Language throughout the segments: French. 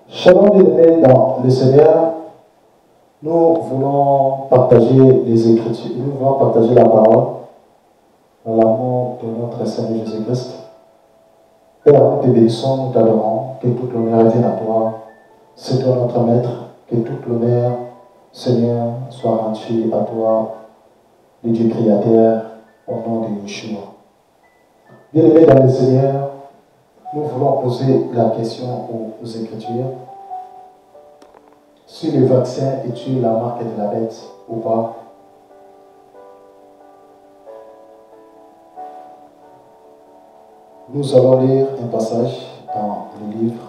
Shalom bien-aimés dans le Seigneur, nous voulons partager les Écritures, nous voulons partager la parole dans l'amour de notre Seigneur Jésus-Christ. Père, nous te bénissons, nous t'adorons, que toute l'honneur vienne à toi, c'est toi notre Maître, que toute l'honneur, Seigneur, soit rendu à toi, le Dieu Créateur, au nom de Yeshua. Bien-aimés dans le Seigneur, nous voulons poser la question aux Écritures. Si le vaccin est-il la marque de la bête ou pas? Nous allons lire un passage dans le livre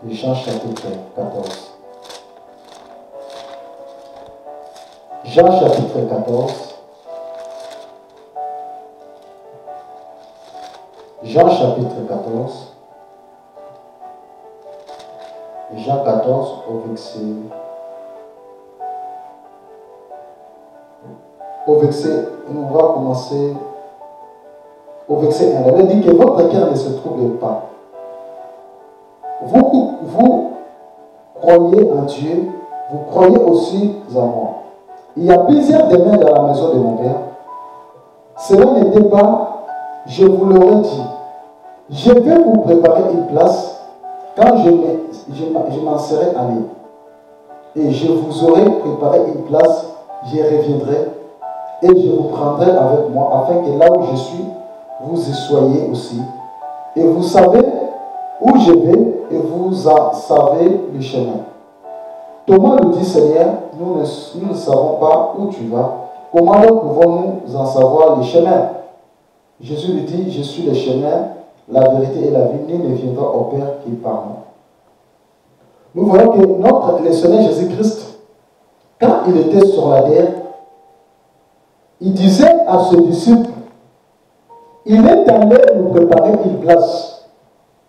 de Jean chapitre 14. Jean chapitre 14. Jean chapitre 14. Jean 14 au verset, on va commencer au verset 1. Il dit que votre cœur ne se trouble pas. Vous croyez en Dieu, vous croyez aussi en moi. Il y a plusieurs demeures dans la maison de mon Père. Cela n'était pas, je vous l'aurais dit, je vais vous préparer une place. Quand je m'en serai allé et je vous aurai préparé une place, je reviendrai et je vous prendrai avec moi afin que là où je suis, vous y soyez aussi. Et vous savez où je vais et vous en savez le chemin. Thomas lui dit, Seigneur, nous ne savons pas où tu vas. Comment donc pouvons-nous en savoir le chemin? Jésus lui dit, je suis le chemin, la vérité et la vie, nul ne viendra au Père qui par moi. Nous voyons que le Seigneur Jésus-Christ, quand il était sur la terre, il disait à ses disciples, il est allé nous préparer une place.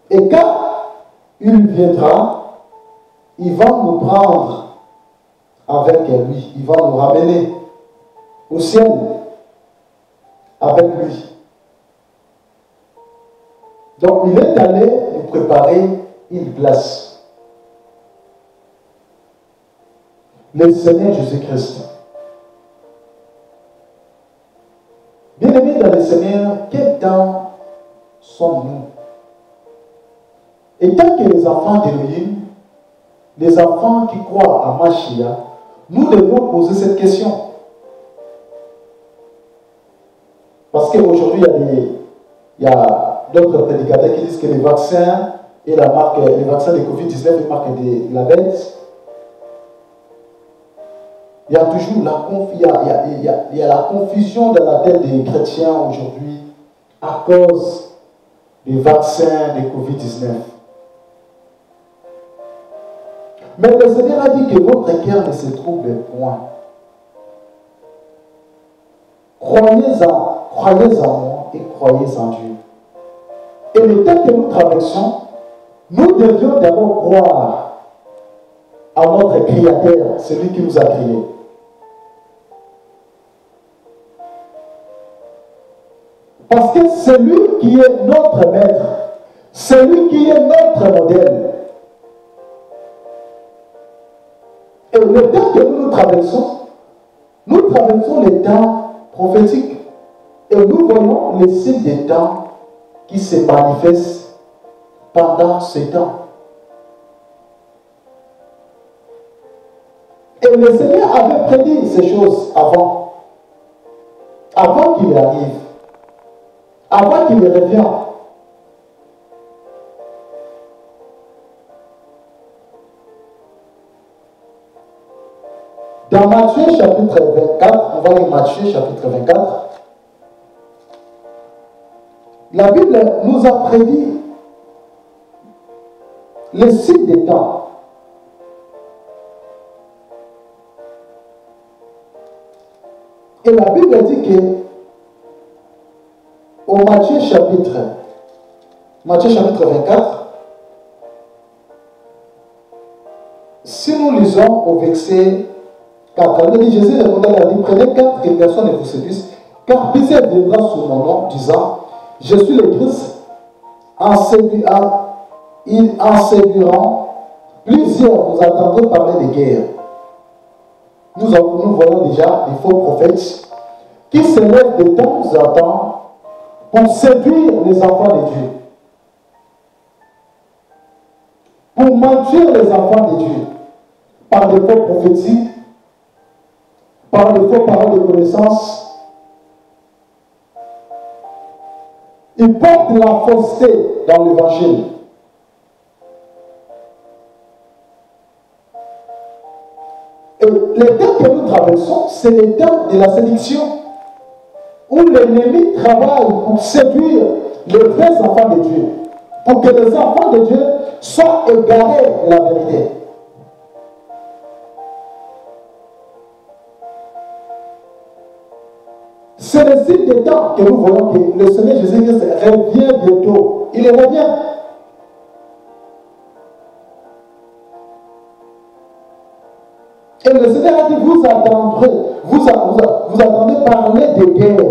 Et quand il viendra, il va nous prendre avec lui. Il va nous ramener au ciel avec lui. Donc, il est allé nous préparer une place. Le Seigneur Jésus-Christ. Bien-aimés dans le Seigneur, quel temps sommes-nous? Et tant que les enfants d'Élohim, les enfants qui croient à Mashiach, nous devons poser cette question. Parce qu'aujourd'hui, il y a d'autres prédicateurs qui disent que les vaccins et la marque, les vaccins de Covid-19 est marque de la bête. Il y a toujours la confusion dans la tête des chrétiens aujourd'hui à cause des vaccins de Covid-19. Mais le Seigneur a dit que votre cœur ne se trouble point. Croyez en moi et croyez en Dieu. Et le temps que nous traversons, nous devions d'abord croire à notre Créateur, celui qui nous a créés. Parce que c'est lui qui est notre maître, c'est lui qui est notre modèle. Et le temps que nous traversons les temps prophétiques. Et nous voyons les signes des temps qui se manifestent pendant ces temps. Et le Seigneur avait prédit ces choses avant qu'il arrive, avant qu'il revienne. Dans Matthieu chapitre 24, on va lire Matthieu chapitre 24. La Bible nous a prédit les signes des temps. Et la Bible dit que au Matthieu chapitre 24, si nous lisons au verset 4, il dit, Jésus répondait, il a dit, prenez 4 que personne ne vous séduise, car plusieurs viendront sous mon nom, disant, je suis le Christ, ils en séduiront Plusieurs, vous entendrez parler de guerre. Nous voyons déjà des faux prophètes qui se lèvent de temps en temps pour séduire les enfants de Dieu. Pour mentir les enfants de Dieu par des faux prophéties, par des faux paroles de connaissance. Ils portent la fausseté dans l'évangile. Et les temps que nous traversons, c'est les temps de la séduction, où l'ennemi travaille pour séduire les vrais enfants de Dieu, pour que les enfants de Dieu soient égarés de la vérité. C'est le signe des temps que nous voyons que le Seigneur Jésus-Christ revient bientôt. Il revient. Et le Seigneur a dit, vous attendez parler de guerre.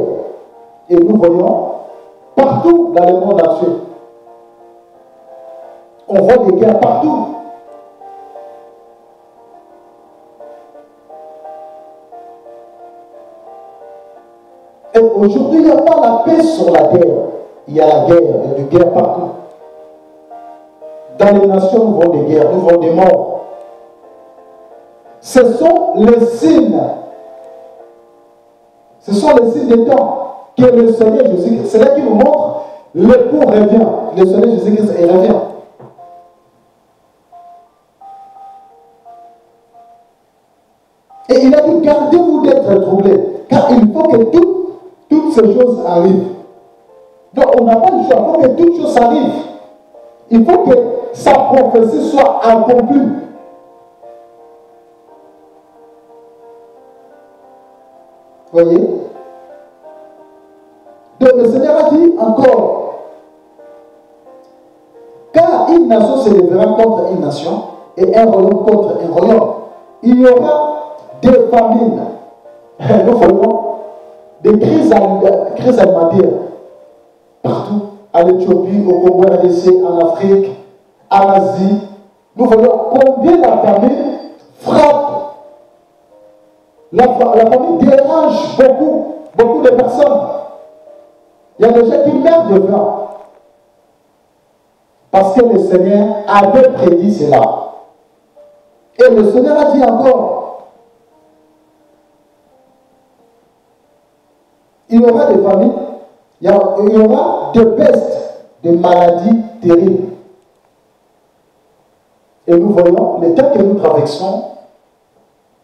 Et nous voyons partout dans le monde entier. On voit des guerres partout. Et aujourd'hui, il n'y a pas la paix sur la terre. Il y a la guerre, il y a des guerres partout. Dans les nations, nous voyons des guerres, nous voyons des morts. Ce sont les signes. Ce sont les signes des temps que le Seigneur Jésus-Christ, c'est là qui nous montre l'époux revient. Le Seigneur Jésus-Christ, il revient. Et il a dit, gardez-vous d'être troublés, car il faut que toutes ces choses arrivent. Donc on n'a pas le choix, il faut que toutes choses arrivent. Il faut que sa prophétie soit accomplie. Voyez? Donc le Seigneur a dit encore, car une nation se lèvera contre une nation et un royaume contre un royaume. Il y aura des famines. Nous voyons des crises alimentaires partout, en Éthiopie, au Congo, en Afrique, en Asie. Nous voyons combien la famine frappe. La famine dérange beaucoup de personnes. Il y a des gens qui meurent de faim. Parce que le Seigneur avait prédit cela. Et le Seigneur a dit encore, il y aura des famines, il y aura des pestes, des maladies terribles. Et nous voyons, les temps que nous traversons,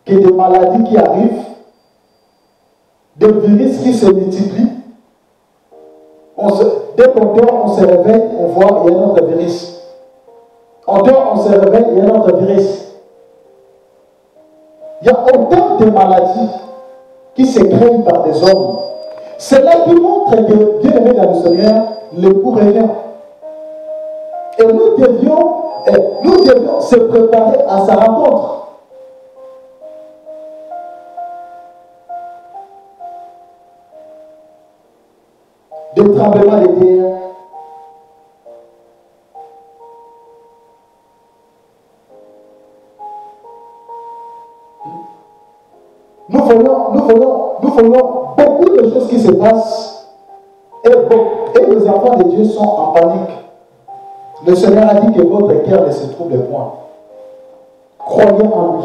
que des maladies qui arrivent, des virus qui se multiplient. Dès qu'on dort, on se réveille, on voit, il y a un autre virus. On dort, on se réveille, il y a un autre virus. Il y a autant de maladies qui se créent par des hommes. C'est là qui montre que, bien aimé dans le Seigneur, l'époux revient. Et nous devions se préparer à sa rencontre. Des tremblements de terre. Nous voyons beaucoup de choses qui se passent et les enfants de Dieu sont en panique. Le Seigneur a dit que votre cœur ne se trouble point. Croyez en lui.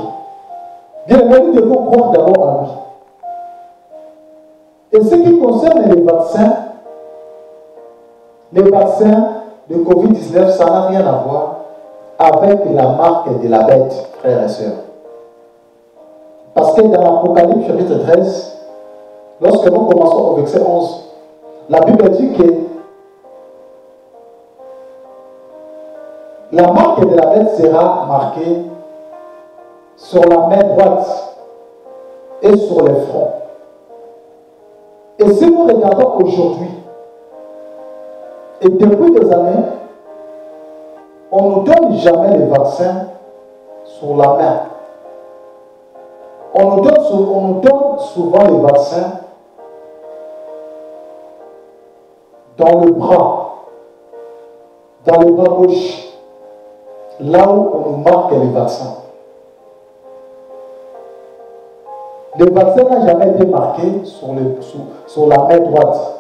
Bien, nous devons croire d'abord en lui. Et ce qui concerne les vaccins de Covid-19, ça n'a rien à voir avec la marque de la bête, frères et sœurs. Parce que dans l'Apocalypse chapitre 13, lorsque nous commençons au verset 11, la Bible dit que la marque de la bête sera marquée sur la main droite et sur le front. Et si nous regardons aujourd'hui, et depuis des années, on ne nous donne jamais les vaccins sur la main. On nous donne souvent les vaccins dans le bras gauche. là où on nous marque les vaccins. Le vaccin n'a jamais été marqué sur la main droite.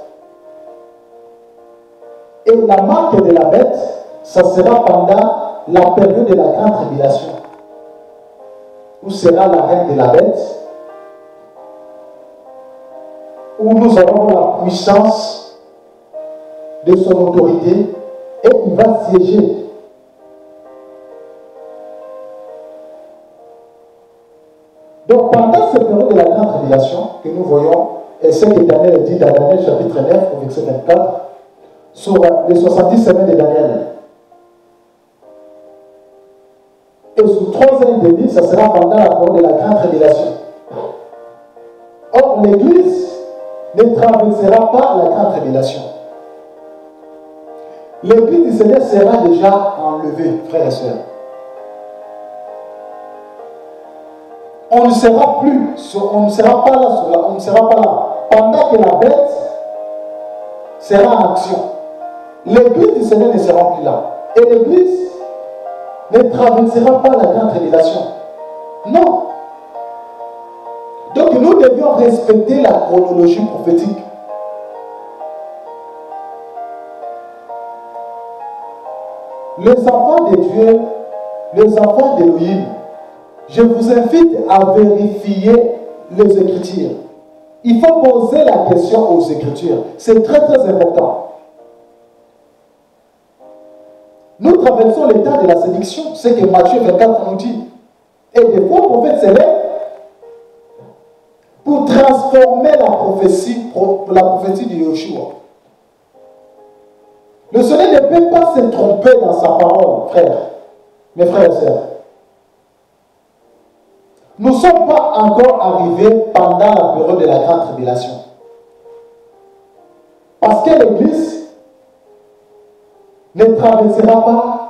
Et la marque de la bête, ça sera pendant la période de la grande tribulation, où sera la reine de la bête, où nous aurons la puissance de son autorité et il va siéger. Donc pendant cette période de la grande tribulation que nous voyons, et ce que Daniel dit dans Daniel chapitre 9 au verset 24, sur les 70 semaines de Daniel. Et sous 3 ans et demi, ça sera pendant la période de la grande révélation. Or, l'Église ne traversera pas la grande révélation. L'Église du Seigneur sera déjà enlevée, frères et sœurs. On ne sera plus, on ne sera pas là, on ne sera pas là. Pendant que la bête sera en action, l'Église du Seigneur ne sera plus là. Et l'Église ne traversera pas la grande révélation. Non. Donc nous devions respecter la chronologie prophétique. Les enfants de Dieu, les enfants d'Élohim, je vous invite à vérifier les Écritures. Il faut poser la question aux Écritures. C'est très très important. Nous traversons l'état de la séduction, c'est que Matthieu 24 nous dit. Et des faux prophètes s'élèvent pour transformer la prophétie de Yeshua. Le Seigneur ne peut pas se tromper dans sa parole, frères, mes frères et sœurs. Nous ne sommes pas encore arrivés pendant la période de la grande tribulation. Parce que l'Église ne traversera pas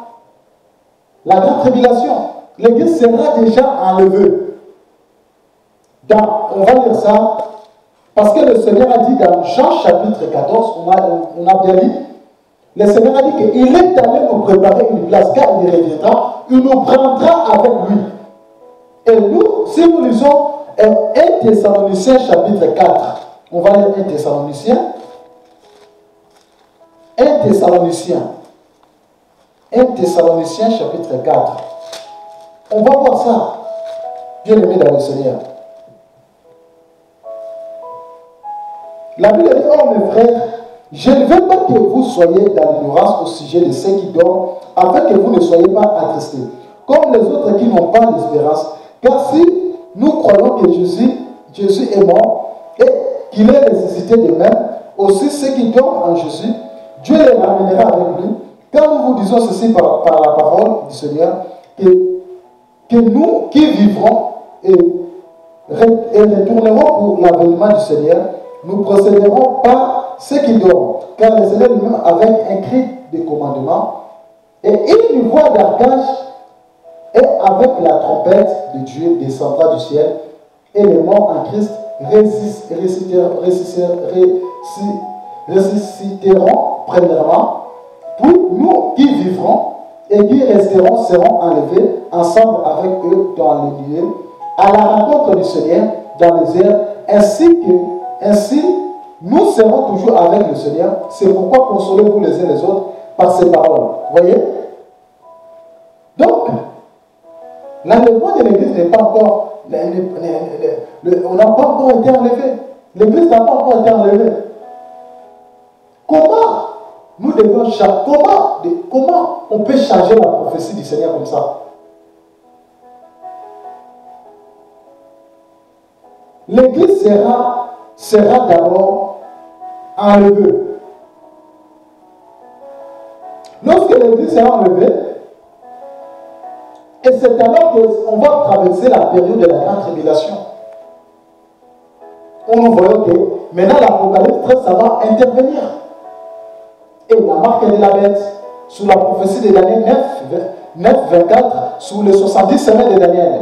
la grande tribulation. L'Église sera déjà enlevée. On va lire ça, parce que le Seigneur a dit dans Jean chapitre 14, on a bien lu, le Seigneur a dit qu'il est allé nous préparer une place, car il reviendra, il nous prendra avec lui. Et nous, si nous lisons 1 Thessaloniciens chapitre 4, on va lire 1 Thessaloniciens. 1 Thessaloniciens chapitre 4. On va voir ça, bien aimé dans le Seigneur. La Bible dit, oh mes frères, je ne veux pas que vous soyez dans l'ignorance au sujet de ceux qui dorment, afin que vous ne soyez pas attristés, comme les autres qui n'ont pas d'espérance. Car si nous croyons que Jésus est mort et qu'il est ressuscité de même, aussi ceux qui dorment en Jésus, Dieu les ramènera avec lui. Car nous vous disons ceci par la parole du Seigneur, que nous qui vivrons et retournerons pour l'avènement du Seigneur, nous procéderons par ceux qui dorment, car le Seigneur lui-même, avec un cri de commandement et une voix d'archange, et avec la trompette de Dieu descendra du ciel, et les morts en Christ ressusciteront premièrement, puis nous qui vivrons et qui resteront seront enlevés ensemble avec eux dans les nuées, à la rencontre du Seigneur dans les airs, ainsi nous serons toujours avec le Seigneur. C'est pourquoi consolez-vous les uns les autres par ces paroles. Voyez? Donc, l'enlèvement de l'Église n'est pas encore, on n'a pas encore été enlevé. L'Église n'a pas encore été enlevée. Comment nous devons changer, comment on peut changer la prophétie du Seigneur comme ça? L'Église sera d'abord enlevée. Lorsque l'Église sera enlevée, et c'est alors qu'on va traverser la période de la grande tribulation. Où nous voyons que maintenant l'Apocalypse 13, ça va intervenir. Et la marque de la bête, sous la prophétie de Daniel 9, 24, sous les 70 semaines de Daniel.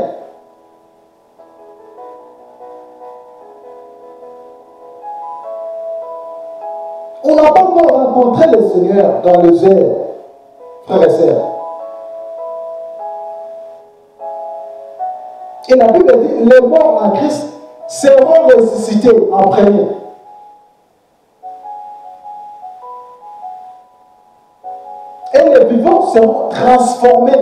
On n'a pas encore rencontré le Seigneur dans les airs, frères et sœurs. Et la Bible dit, les morts en Christ seront ressuscités en premier. Et les vivants seront transformés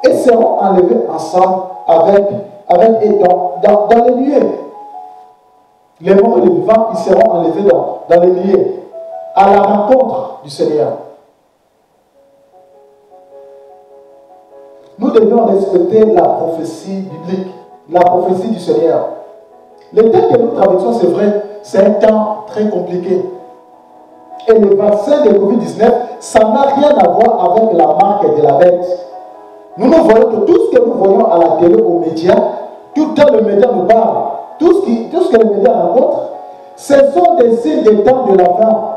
et seront enlevés ensemble avec et dans les nuées. Les morts et les vivants, ils seront enlevés dans les nuées à la rencontre du Seigneur. Nous devions respecter la prophétie biblique, la prophétie du Seigneur. Le temps que nous traversons, c'est vrai, c'est un temps très compliqué. Et le vaccin de Covid-19, ça n'a rien à voir avec la marque de la bête. Nous voyons que tout ce que nous voyons à la télé, aux médias, tout le temps le média nous parle, tout ce que les médias rencontrent, ce sont des signes des temps de la fin.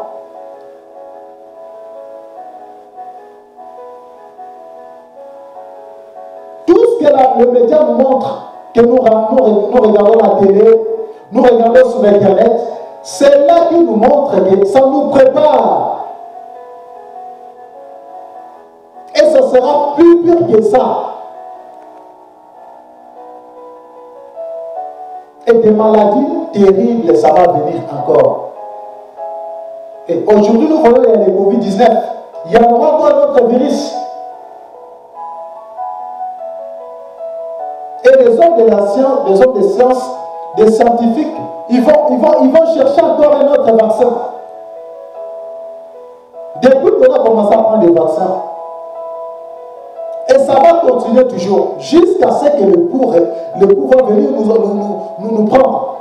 Tout ce que le média nous montre, que nous regardons la télé, nous regardons sur Internet, c'est là qu'il nous montre que ça nous prépare. Et ce sera plus pire que ça. Et des maladies terribles, ça va venir encore. Et aujourd'hui, nous voyons le Covid-19. Il y en aura encore un autre virus. Et les hommes de la science, les hommes des sciences, des scientifiques, ils vont chercher encore un autre vaccin. Depuis qu'on a commencé à prendre des vaccins, et ça va continuer toujours, jusqu'à ce que le pouvoir venir nous prendre.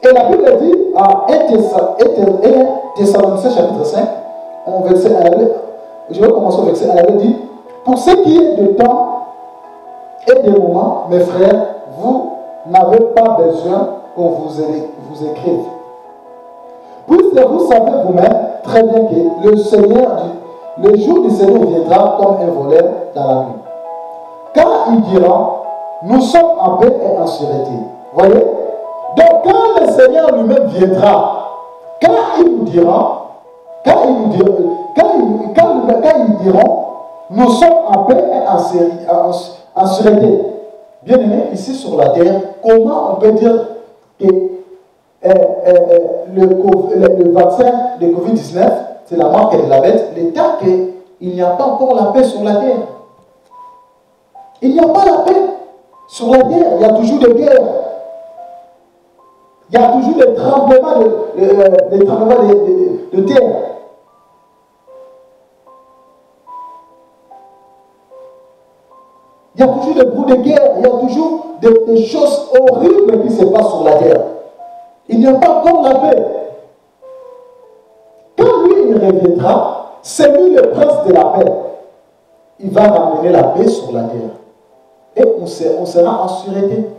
Et la Bible dit à 1 Thessaloniciens chapitre 5, verset 1, je vais commencer au verset 1, elle dit, pour ce qui est de temps et de moments, mes frères, vous n'avez pas besoin qu'on vous écrive. Puisque vous savez vous-même très bien que le jour du Seigneur viendra comme un voleur dans la nuit. Quand il dira, nous sommes en paix et en sûreté. Voyez? Donc quand le Seigneur lui-même viendra, quand ils diront, nous sommes en paix et en sûreté. Bien aimé, ici sur la terre, comment on peut dire que le vaccin de Covid-19, c'est la marque de la bête, le temps qu'il n'y a pas encore la paix sur la terre. Il n'y a pas la paix sur la terre, il y a toujours des guerres. Il y a toujours des tremblements de terre. Il y a toujours des bruits de guerre, il y a toujours des choses horribles qui se passent sur la terre. Il n'y a pas encore la paix. Quand lui, il reviendra, c'est lui le prince de la paix. Il va ramener la paix sur la terre. Et on sera en sûreté.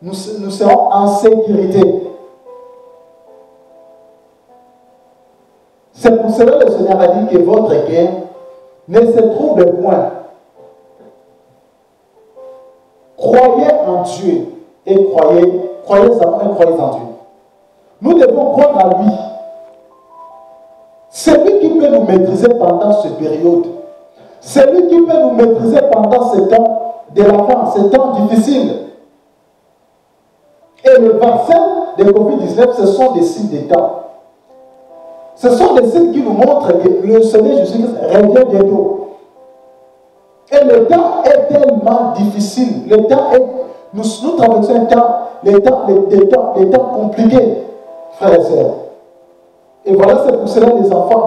Nous serons en sécurité. C'est pour cela que le Seigneur a dit que votre guerre ne se trouble point. Croyez en Dieu et croyez en Dieu. Nous devons croire à lui. C'est lui qui peut nous maîtriser pendant cette période. C'est lui qui peut nous maîtriser pendant ce temps de la fin, ce temps difficile. Et le vaccin de Covid-19, ce sont des signes des temps. Ce sont des signes qui nous montrent que le Seigneur Jésus-Christ revient bientôt. Et le temps est tellement difficile. Le temps est, nous traversons un temps, des temps compliqués, frères et sœurs. Et voilà, c'est pour cela que les enfants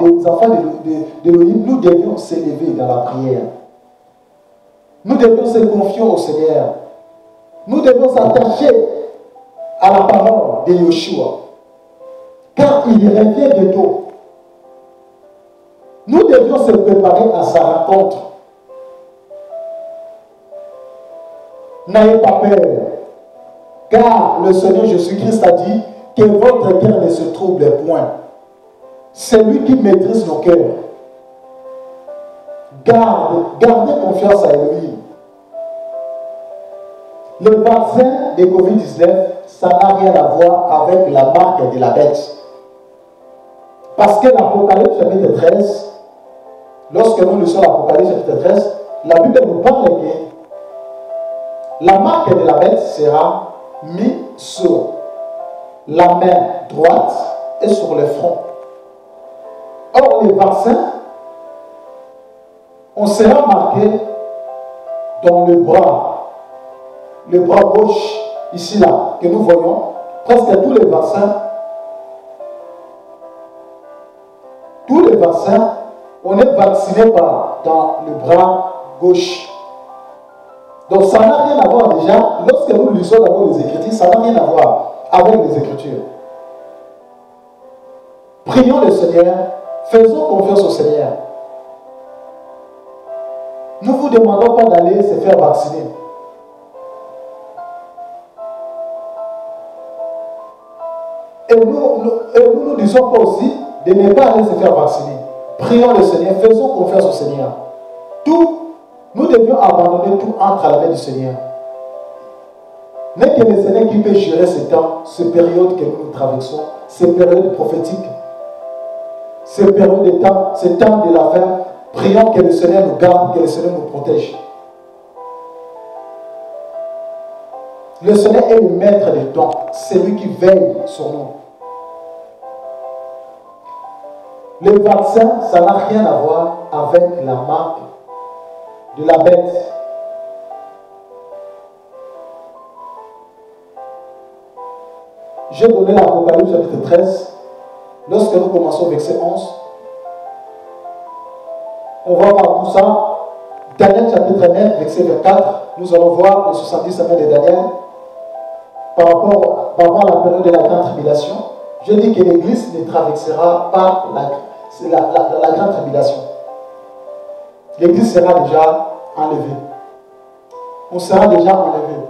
d'Élohim, nous devions s'élever dans la prière. Nous devions se confier au Seigneur. Nous devons s'attacher à la parole de Yeshua. Car il revient bientôt. Nous devions se préparer à sa rencontre. N'ayez pas peur. Car le Seigneur Jésus-Christ a dit que votre cœur ne se trouble point. C'est lui qui maîtrise nos cœurs. Gardez confiance à lui. Le vaccin de Covid-19, ça n'a rien à voir avec la marque de la bête. Parce que l'Apocalypse chapitre 13, lorsque nous lisons l'Apocalypse chapitre 13, la Bible nous parle que la marque de la bête sera mise sur la main droite et sur le front. Or, les vaccins, on sera marqué dans le bras gauche, ici là, que nous voyons, presque tous les vaccins, on est vacciné dans le bras gauche. Donc ça n'a rien à voir déjà, lorsque nous lisons d'abord les Écritures, ça n'a rien à voir avec les Écritures. Prions le Seigneur, faisons confiance au Seigneur. Ne vous demandons pas d'aller se faire vacciner. Et nous ne disons pas aussi de ne pas aller se faire vacciner. Prions le Seigneur, faisons confiance au Seigneur. Nous devions abandonner tout entre la main du Seigneur. N'est que le Seigneur qui peut gérer ce temps, ces périodes que nous traversons, ces périodes prophétiques, ces périodes de temps, ces temps de la fin. Prions que le Seigneur nous garde, que le Seigneur nous protège. Le Seigneur est le maître des temps, c'est lui qui veille sur nous. Le vaccin, ça n'a rien à voir avec la marque de la bête. J'ai donné l'Apocalypse chapitre 13. Lorsque nous commençons verset 11, on va voir tout ça. Daniel chapitre 9, verset 24, nous allons voir les 70 semaines de Daniel par rapport à la période de la grande tribulation. Je dis que l'Église ne traversera pas la grande tribulation. L'Église sera déjà enlevée. On sera déjà enlevé.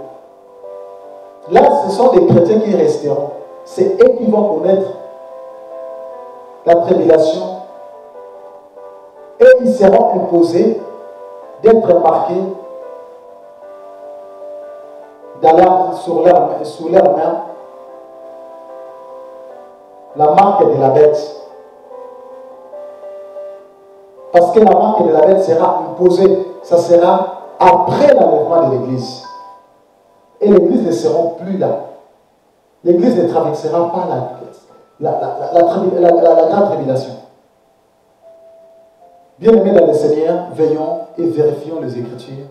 Là, ce sont des chrétiens qui resteront. C'est eux qui vont connaître la tribulation. Et ils seront imposés d'être marqués sur leurs mains la marque de la bête. Parce que la marque de la bête sera imposée. Ça sera après l'enlèvement de l'Église. Et l'Église ne sera plus là. L'Église ne traversera pas la grande tribulation. Bien-aimés dans le Seigneur, veillons et vérifions les Écritures.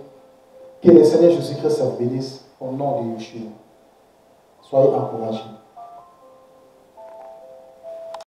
Que le Seigneur Jésus-Christ vous bénisse au nom de Yeshua. Soyez encouragés.